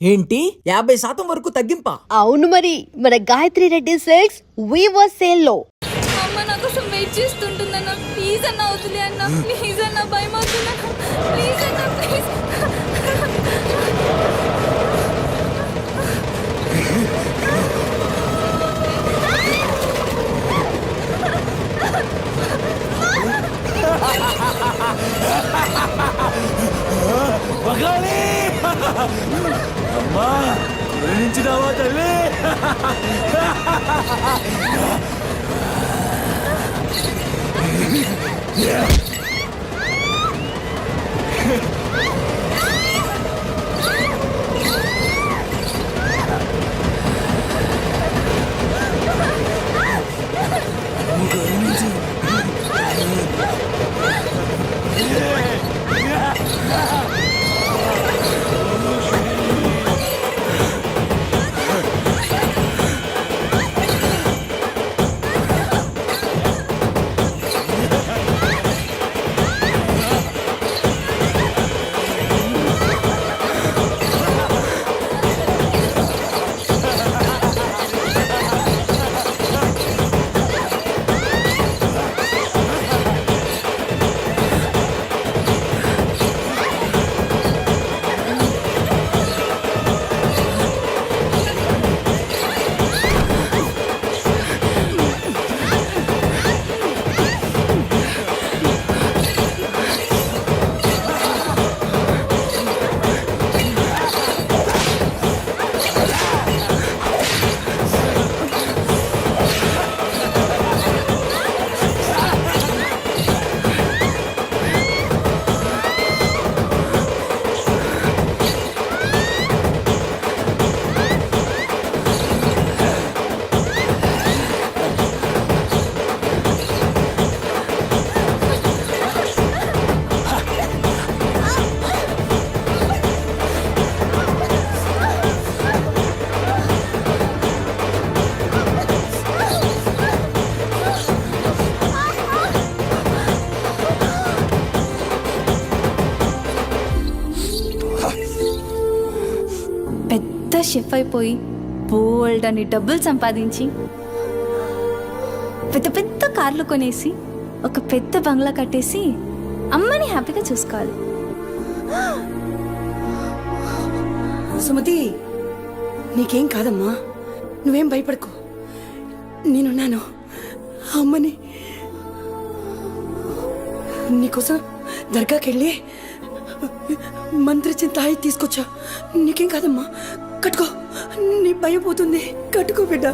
ఏంటి 50% వరకు తగ్గింపా? అవును మరి, మన Gayatri Reddy silks weaver sale లో. అమ్మ నా కోసం వెయిట్ చేస్తుంటుందన్న, ప్లీజ్ అన్న వదిలే అన్న, ప్లీజ్ అన్న, భయం అవుతుందన్న, ప్లీజ్ అన్న, ప్లీజ్. అమ్మా గురించినావా తల్లి? పెద్ద షెఫ్ అయిపోయి బోల్డ్ అని డబ్బులు సంపాదించి పెద్ద పెద్ద కార్లు కొనేసి ఒక పెద్ద బంగ్లా కట్టేసి అమ్మని హ్యాపీగా చూసుకోవాలి. సుమతి, నీకేం కాదమ్మా, నువ్వేం భయపడకు, నేనున్నాను. అమ్మని నీకోసం దర్గాకెళ్ళి మంత్రిచిన తాయి తీసుకొచ్చా. నీకేం కాదమ్మా, కట్టుకో, నీ భయం పోతుంది, కట్టుకో బిడ్డ.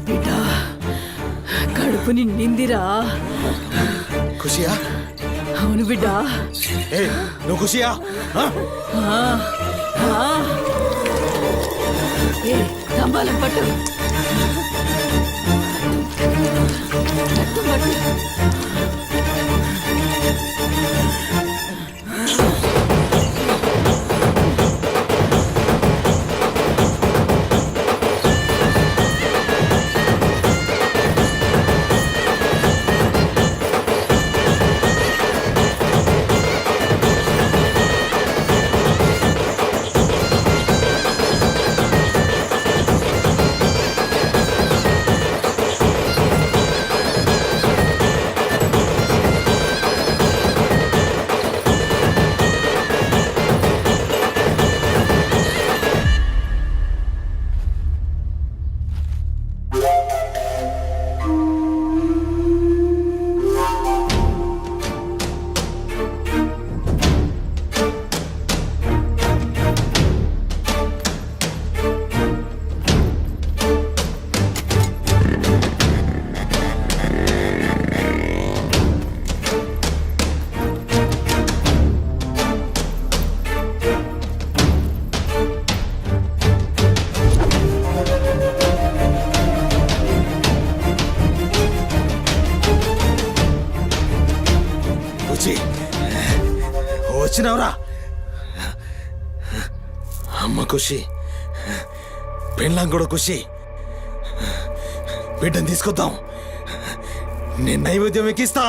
బిడ్డ కడుపు నిండిందిరా. ఖుషియా? అవును బిడ్డ. నువ్వు ఖుషియా? తంబాలం పట్టు. వచ్చినావురా అమ్మ ఖుషి, పెళ్ళాం కూడా ఖుషి. బిడ్డను తీసుకొద్దాం, నేను నైవేద్యం ఎక్కిస్తా.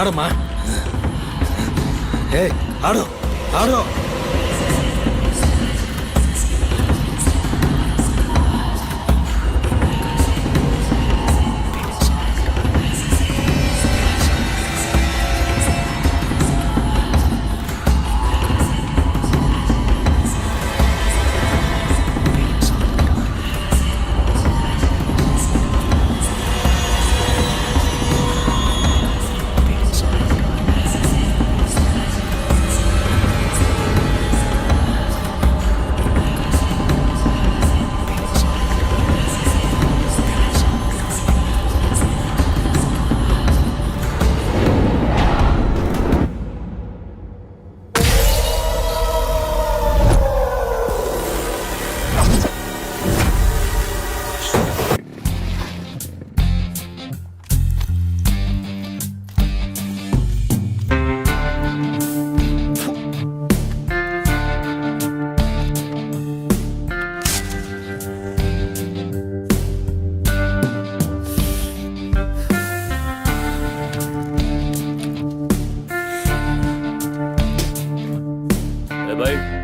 ఆడమ్మా, ఏ ఆడు ఆడు.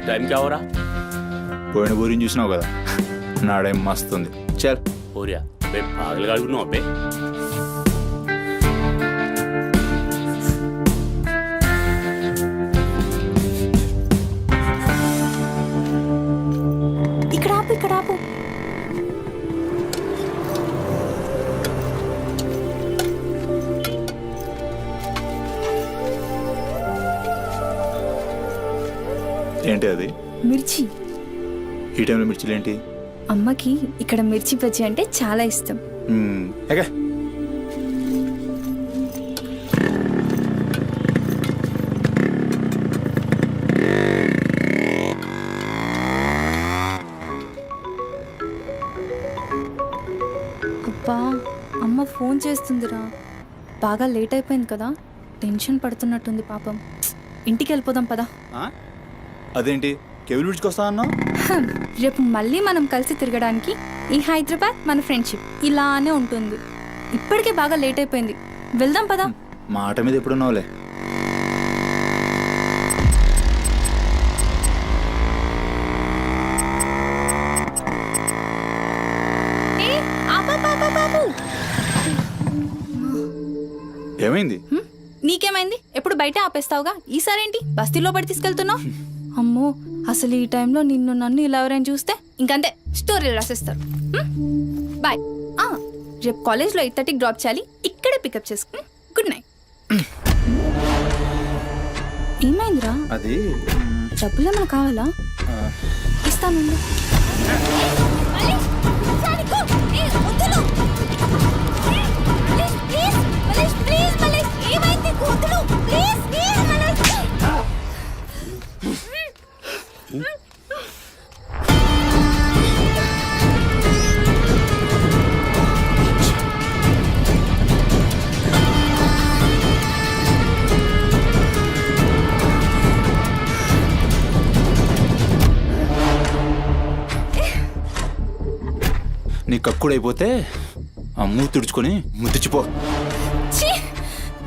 टाइम क्या हो रहा? పోయిన ఊరిని చూసినావు కదా, నాడేం మస్తుంది. చల్ हो रहा बे पागल गाड़ी नो बे. ఇక్కడ ఆపు, ఇక్కడ ఆపు. ఏంటి అది? మిర్చి. ఈ టైంలో మిర్చిలు ఏంటి? అమ్మకి ఇక్కడ మిర్చి బజ్జీ అంటే చాలా ఇష్టం. ఎగా అబ్బా, అమ్మ ఫోన్ చేస్తుందిరా. బాగా లేట్ అయిపోయింది కదా, టెన్షన్ పడుతున్నట్టుంది పాపం. ఇంటికి వెళ్ళిపోదాం పదా. అదేంటి కేబుల్ విడిచుకొస్తా అన్నావు? రేపు మళ్ళీ మనం కలిసి తిరగడానికి ఈ హైదరాబాద్ మన ఫ్రెండ్షిప్ ఇలానే ఉంటుంది. ఇప్పటికే బాగా లేట్ అయిపోయింది, వెళ్దాం పదా. మాట మీద ఎప్పుడున్నావులే. ఏమైంది? నీకేమైంది? ఎప్పుడు బయట ఆపేస్తావుగా, ఈసారేంటి బస్తీలో పడి తీసుకెళ్తున్నావు? అమ్మో, అసలు ఈ టైంలో నిన్ను నన్ను ఇలా ఎవరైనా చూస్తే ఇంకంతే, స్టోరీలు రాసేస్తారు. బాయ్. రేపు కాలేజ్లో 8:30కి డ్రాప్ చేయాలి, ఇక్కడే పికప్ చేసుకుని. Good night. ఏమైందిరా? అది డబ్బులు ఏమైనా కావాలా? ఇస్తాను. నీ కక్కుడైపోతే ఆ మూతి తుడుచుకొని ముద్దుచిపో. ఛీ!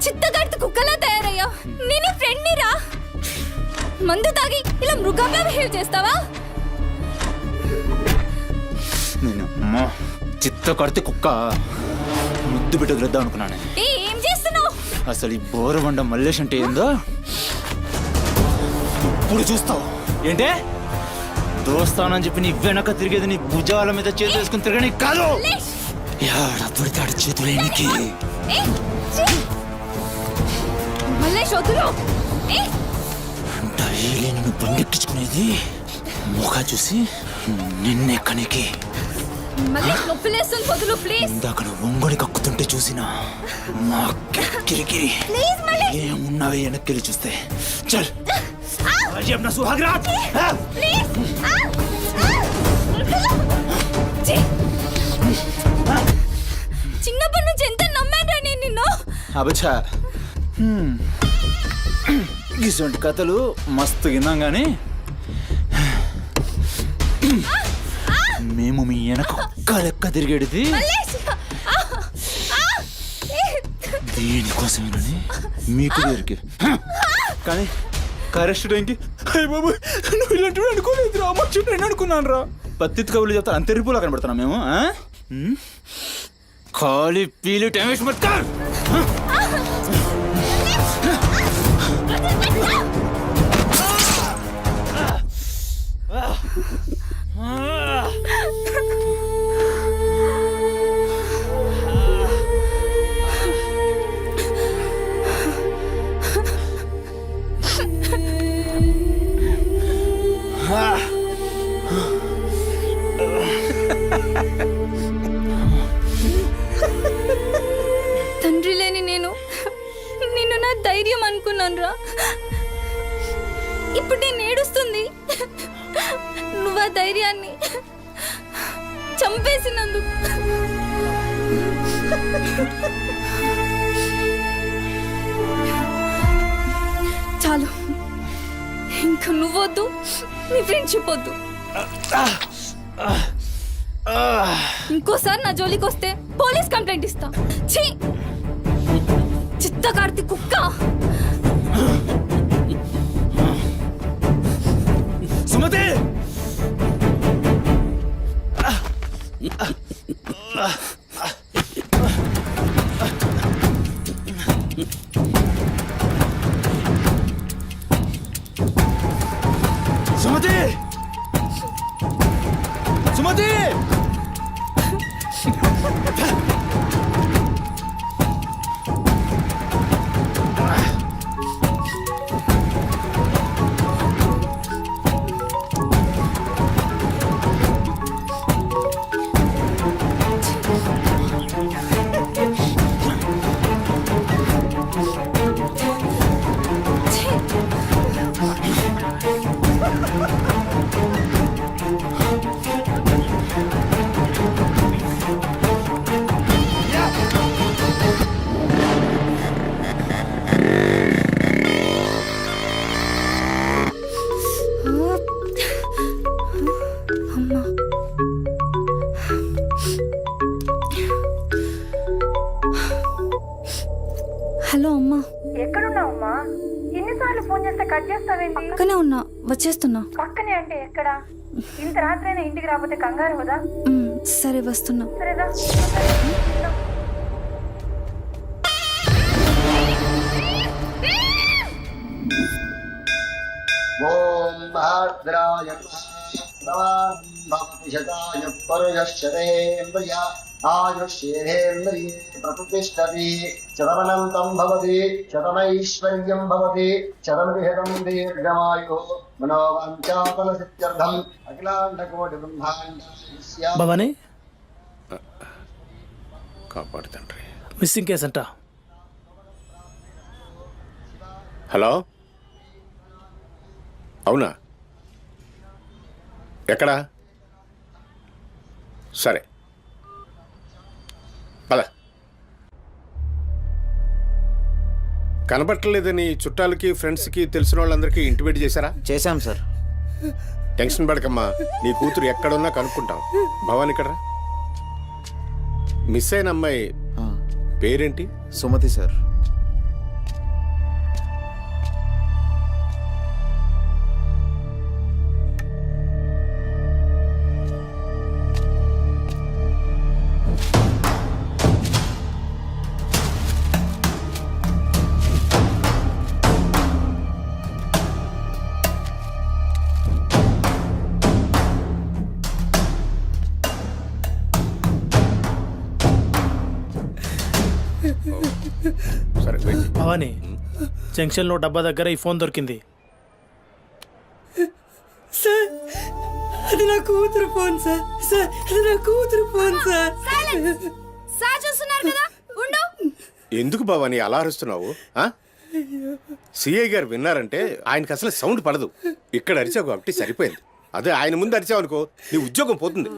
చిత్తగాడితో కుక్కలా తయారయ్యా. నేను ఫ్రెండ్ని రా. మందు తాగి ఇలా మృగంగా బిహేవ్ చేస్తావా? నేను అమ్మా చిత్త కడితే కుక్క ముద్దు పెట్టి వదిలేద్దాం అనుకున్నాను. ఏం చేస్తున్నావు? అసలు ఈ బోరబండ మల్లేష్ అంటే ఏందో ఇప్పుడు చూస్తావు. ఏంటే దోస్తానని చెప్పి నీ వెనక తిరిగేది నీ భుజాల మీద చేతులు వేసుకుని తిరగని కాదు. యాడ పడితే ఆడ చేతులు ఎనికి. మల్లేష్ వదులు. డైలీ నిన్ను బండెక్కించుకునేది ముఖ చూసి నిన్నెక్కనికి. మల్లేష్ నొప్పిలేస్తుంది, వదులు ప్లీజ్. ఇందాక నువ్వు ఒంగొని కక్కుతుంటే చూసినా మా కిరికిరి ఏమున్నావే వెనక్కి చూస్తే చల్ నా సుహాగ్రాట్. చిన్నప్పటి నుంచి ఎంత నమ్మాను నేను నిన్ను. అబచ్చా ఇటువంటి కథలు మస్తు విన్నాం కానీ మేము మీ వెనక ఒక్క లెక్క తిరిగేది దేనికోసమేనని మీకు దొరికి. కానీ కరెస్ట్ టైంకి అయ్య బాబు నువ్వు ఇలాంటి అనుకోలేదు రా, అమ్మ చుట్టూ అనుకున్నాను రా. పత్తిత్ కబుర్లు చెప్తా అంత రిపోలా కనబడుతున్నాం మేము. ఖాళీ పీలి టైం వేసి మట్కా. తండ్రి లేని నేను నిన్ను నా ధైర్యం అనుకున్నాను రా. ఇప్పుడు నేను ఏడుస్తుంది. నువ్వు ఆ ధైర్యాన్ని చంపేసినందుకు. చాలు, ఇంకా నువ్వొద్దు, నీ ఫ్రెండ్షిప్ వద్దు. ఇంకోసారి నా జోలికి వస్తే పోలీస్ కంప్లైంట్ ఇస్తా. ఛీ! చిత్తకార్తి కుక్క. సుమతి సుమతి సుమతి హలో అమ్మా. ఎక్కడున్నావమ్మా? ఎన్నిసార్లు ఫోన్ చేస్తే కట్ చేస్తావేంటి? పక్కనే ఉన్నా, వచ్చేస్తున్నా. పక్కనే అంటే ఎక్కడ? ఇంత రాత్రైనా ఇంటికి రాకపోతే కంగారు కదా. సరే వస్తున్నా. సరేదా? ఓం భద్రాయ భవతిశతాయ పరుయశ్చరేంద్రియ ఆయుష్యేంద్రియే ప్రతిష్టతి శతమనంతం భవతి శతమైశ్వర్యం భవతి శతమృహదం దీర్ఘమాయు మనోవాంఛాఫలసిద్ధ్యర్థం అఖిలాండకోటి బ్రహ్మాండ భవానీ కాపాడు తండ్రి. మిస్సింగ్ కేసు అంట. హలో, అవునా? ఎక్కడా? సరే పద. కనబట్టలేదని చుట్టాలకి ఫ్రెండ్స్కి తెలిసిన వాళ్ళందరికీ ఇంటిమేట్ చేశారా? చేశాం సార్. టెన్షన్ పడకమ్మా, నీ కూతురు ఎక్కడున్నా కనుక్కుంటాం. భవాని ఇక్కడ మిస్ అయిన అమ్మాయి పేరేంటి? సుమతి సార్. సరే వెయిట్. భవానీ జంక్షన్లో డబ్బా దగ్గర ఈ ఫోన్ దొరికింది. సార్ అది నా కూతురు ఫోన్ సార్. సార్ అది నా కూతురు ఫోన్ సార్. సార్ చూస్తున్నారు కదా, ఉండు. ఎందుకు భవాని అలా అరుస్తున్నావు? సిఐ గారు విన్నారంటే ఆయనకి అసలు సౌండ్ పడదు. ఇక్కడ అరిచావు కాబట్టి సరిపోయింది. అదే ఆయన ముందు అరిచావు అనుకో నీ ఉద్యోగం పోతుంది.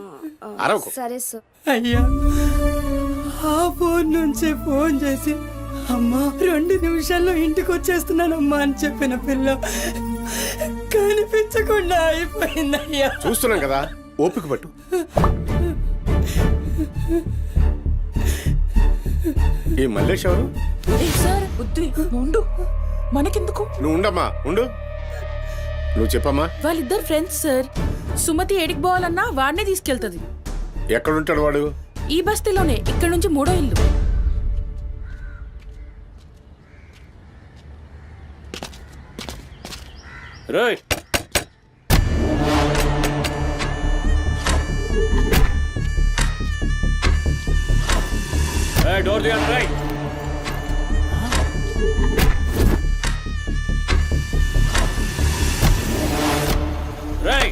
అరవకు. సరే సార్. అయ్యా ఆ ఫోన్ నుంచి ఫోన్ చేసి అమ్మా 2 నిమిషాల్లో ఇంటికి వచ్చేస్తున్నానమ్మా అని చెప్పిన పిల్ల కనిపించకుండా అయిపోయిందయ్యా. చూస్తున్నాం కదా, ఓపిక పట్టు. ఈ మల్లేష్ ఎవరు? సార్ ఉండు, మనకెందుకు? నువ్వు ఉండమ్మా, ఉండు. నువ్వు చెప్పమ్మా. వాళ్ళిద్దరు ఫ్రెండ్స్ సార్. సుమతి ఏడికి పోవాలన్నా వాడినే తీసుకెళ్తుంది. ఎక్కడుంటాడు వాడు? ఈ బస్తీలోనే, ఇక్కడ నుంచి 3వ ఇల్లు. రాయ్ డోర్ దిగండి. రాయ్ రాయ్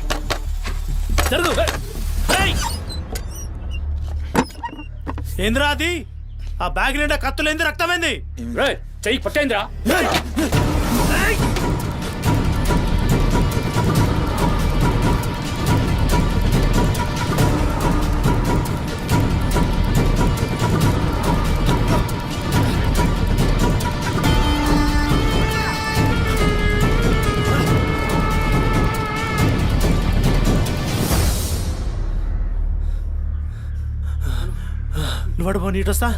జరుగు. ఏంద్రా అది? ఆ బ్యాగ్ నిండా కత్తులేంది, రక్తమైంది? రాయ్ చెయ్యి పట్టేంద్రా. నువ్వు పో, నీటొస్తా.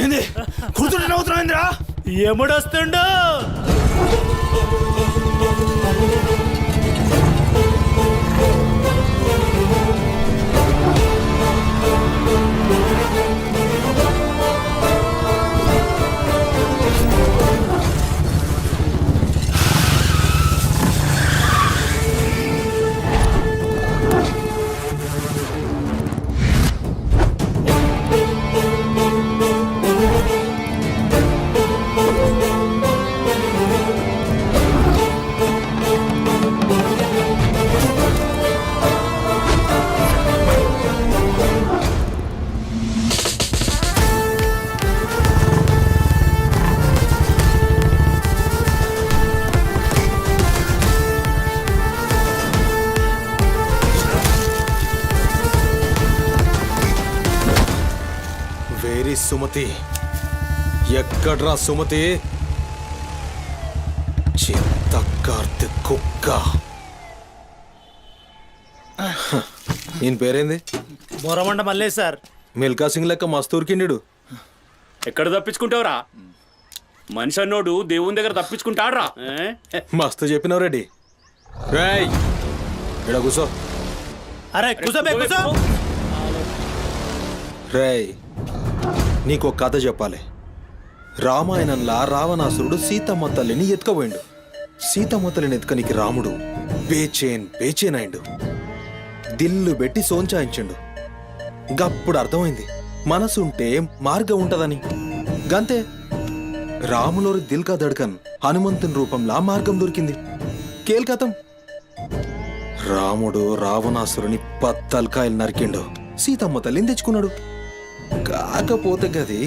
ఏంది కూతురు నవ్వుతున్నాయిందిరా? ఎముడొస్తుండు? వేరి సుమతి, ఎక్కడ్రా సుమతి? చింత కార్తె కుక్క. ఈయన పేరేంది? బొరమండ మల్లేష్ సార్. మిల్కా సింగ్ లెక్క మస్తూర్కిండు. ఎక్కడ తప్పించుకుంటావురా? మనిషి అన్నోడు దేవుని దగ్గర తప్పించుకుంటాడ్రా మస్తు చెప్పినావు రెడ్డి. రేయ్ ఇక్కడ కూసో. అరే కూసోబే కూసో. రేయ్ నీకు ఒక కథ చెప్పాలి. రామాయణంలా రావణాసురుడు సీతమ్మ తల్లిని ఎత్తుకపోయిండు. సీతమ్మ తల్లిని ఎత్తుకనికి రాముడు బేచేన్ అయిండు. దిల్లు పెట్టి సోంచాయించిండు. గప్పుడు అర్థమైంది మనసుంటే మార్గం ఉంటదని. గంతే రాములోరి దిల్ కా దడ్కన్ హనుమంతుని రూపంలా మార్గం దొరికింది. కేల్కతం రాముడు రావణాసురుని పత్తల్కాయలు నరికిండు. సీతమ్మ తల్లిని తెచ్చుకున్నాడు. కాకపోతే గది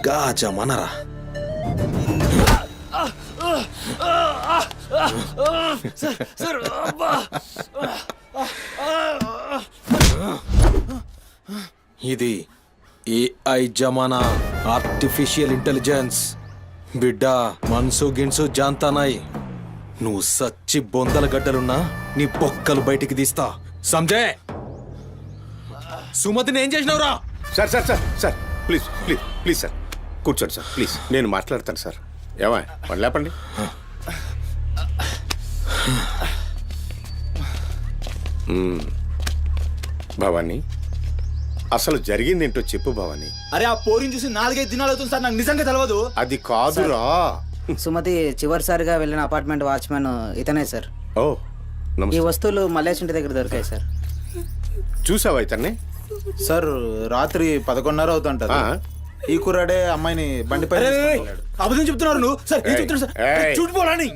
గాజమనరా. ఇది ఏఐ జమానా, ఆర్టిఫిషియల్ ఇంటెలిజెన్స్. బిడ్డ మనసు గిన్సు జాంతానాయి. నువ్వు సచ్చి బొందల గడ్డలున్నా నీ పొక్కలు బయటికి తీస్తా. సంజయ్ సుమతిని ఏం చేసినావురా? Sir sir sir sir please please please sir కూర్చోండి సార్ ప్లీజ్. నేను మాట్లాడతాను సార్. ఏమా పని లేపండి. భవానీ అసలు జరిగిందేంటో చెప్పు భవానీ. అరే ఆ పోరిని చూసి 4-5 దినాలు అవుతుంది సార్, నాకు నిజంగా తెలియదు. అది కాదురా. సుమతి చివరిసారిగా వెళ్ళిన అపార్ట్మెంట్ వాచ్మెన్ ఇతనే సార్. ఓ ఈ నమస్తే. వస్తువులు మల్లేష్ ఇంటి దగ్గర దొరికాయి సార్. చూసావా ఇతన్ని? సార్ రాత్రి 11:30 అవుతుంటది. ఆ. ఈ కుర్రాడే అమ్మాయిని బండిపై అబద్ధం చెప్తున్నారు నువ్వు. సార్ ఏం చెప్తున్నారు సార్? ఏయ్. చూడిపోవాలని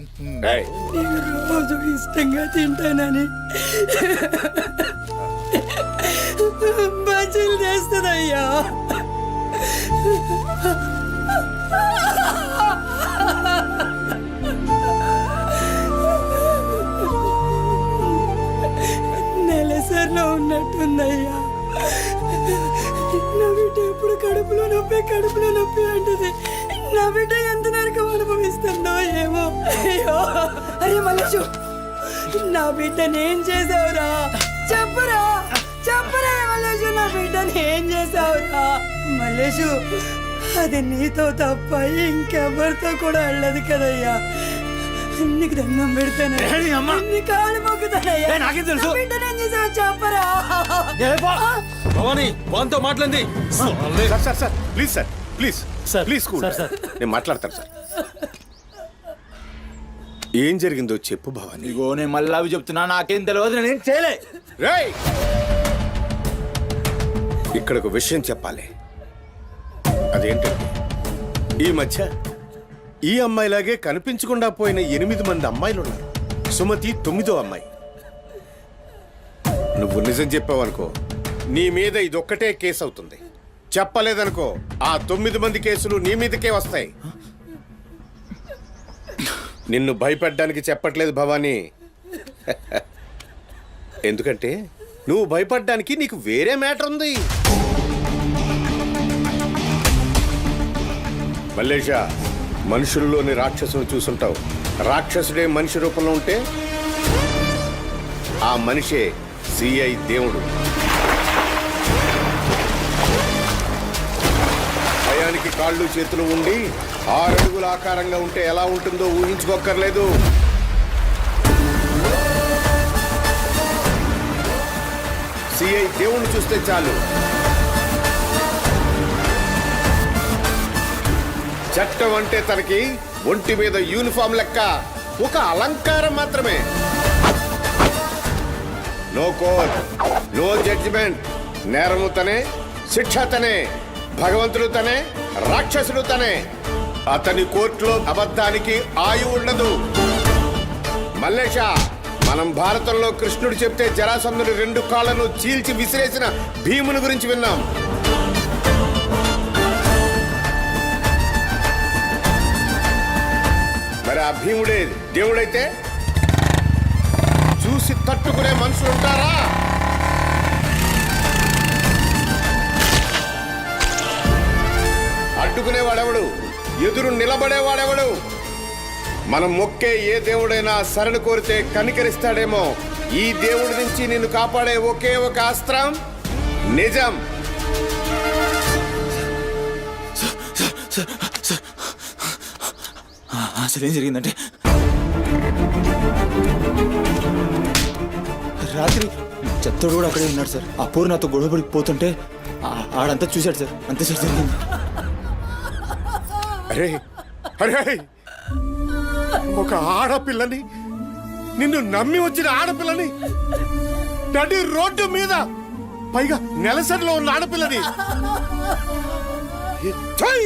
ఏయ్, రోజు ఇష్టంగా తింటానని బజ్జీలు చేస్తుందయ్యా. నెలసరిలో ఉన్నట్టుందయ్యా. నా బిడ్డ ఎప్పుడు కడుపులో నొప్పి అంటది. నా బిడ్డ ఎంత నరకం అనుభవిస్తుందో ఏమో. అయ్యో అరే మల్లేషు, నా బిడ్డని ఏం చేసావురా? చెప్పురా మల్లేషు, నా బిడ్డని ఏం చేసావురా? మల్లేషు, అది నీతో తప్ప ఇంకెవరితో కూడా వెళ్ళదు కదయ్యా. నీకు దండం పెడతానయ్యా, నీ కాళ్ళు మొక్కుతానయ్యా. నాకేం తెలుసు? నా బిడ్డని ఏం చేసావు చెప్పరా? భవానీ వాంతో మాట్లాడింది. Sir sir sir please sir please sir, please cool. Sir, sir. నేను మాట్లాడతాను సార్. ఏం జరిగిందో చెప్పు భవానీ. ఇగో నేను మళ్ళీ అవి చెప్తున్నా, నాకేం తెలియదు, నేనేం చేయలే. రేయ్ ఇక్కడ ఒక విషయం చెప్పాలి. అదేంటంటే ఈ మధ్య ఈ అమ్మాయిలాగే కనిపించకుండా పోయిన 8 మంది అమ్మాయిలు ఉన్నారు. సుమతి 9వ అమ్మాయి. నువ్వు నిజం చెప్పావనుకో నీ మీద ఇదొక్కటే కేసు అవుతుంది. చెప్పలేదనుకో ఆ 9 మంది కేసులు నీ మీదకే వస్తాయి. నిన్ను భయపెట్టడానికి చెప్పట్లేదు భవానీ. ఎందుకంటే నువ్వు భయపడ్డానికి నీకు వేరే మ్యాటర్ ఉంది. మల్లేషా, మనుషుల్లోని రాక్షసుని చూసుంటావు. రాక్షసుడే మనిషి రూపంలో ఉంటే ఆ మనిషే సిఐ దేవుడు. భయానికి కాళ్ళు చేతులు ఉండి 6 అడుగుల ఆకారంగా ఉంటే ఎలా ఉంటుందో ఊహించుకోక్కర్లేదు. సిఐ దేవుణ్ణి చూస్తే చాలు చట్టం అంటే తనకి ఒంటి మీద యూనిఫామ్ లెక్క ఒక అలంకారం మాత్రమే. No court, no judgement. నేరము తనే, శిక్ష తనే, భగవంతుడు తనే, రాక్షసుడు తనే. అతని కోర్టులో అబద్ధానికి ఆయువు ఉండదు. మల్లేష, మనం భారతంలో కృష్ణుడు చెప్తే జరాసంధుడి 2 కాళ్లను చీల్చి విసిరేసిన భీముని గురించి విన్నాం. మరి ఆ భీముడే దేవుడైతే చూసి తట్టుకునే మనుషులు ఉంటారా? అడ్డుకునేవాడెవడు? ఎదురు నిలబడేవాడెవడు? మనం మొక్కే ఏ దేవుడైనా శరణు కోరితే కనికరిస్తాడేమో. ఈ దేవుడి నుంచి నిన్ను కాపాడే ఒకే ఒక అస్త్రం నిజం. అసలు ఏం జరిగిందంటే రాత్రి చెత్తోడు కూడా అక్కడే ఉన్నాడు సార్. ఆ పోరు నాతో గొడవపడి పోతుంటే ఆడంతా చూశాడు సార్. అంతే సార్ జరిగింది. అరే అరే ఒక ఆడపిల్లని, నిన్ను నమ్మి వచ్చిన ఆడపిల్లని, నడి రోడ్డు మీద, పైగా నెలసరిలో ఉన్న ఆడపిల్లని ఛై!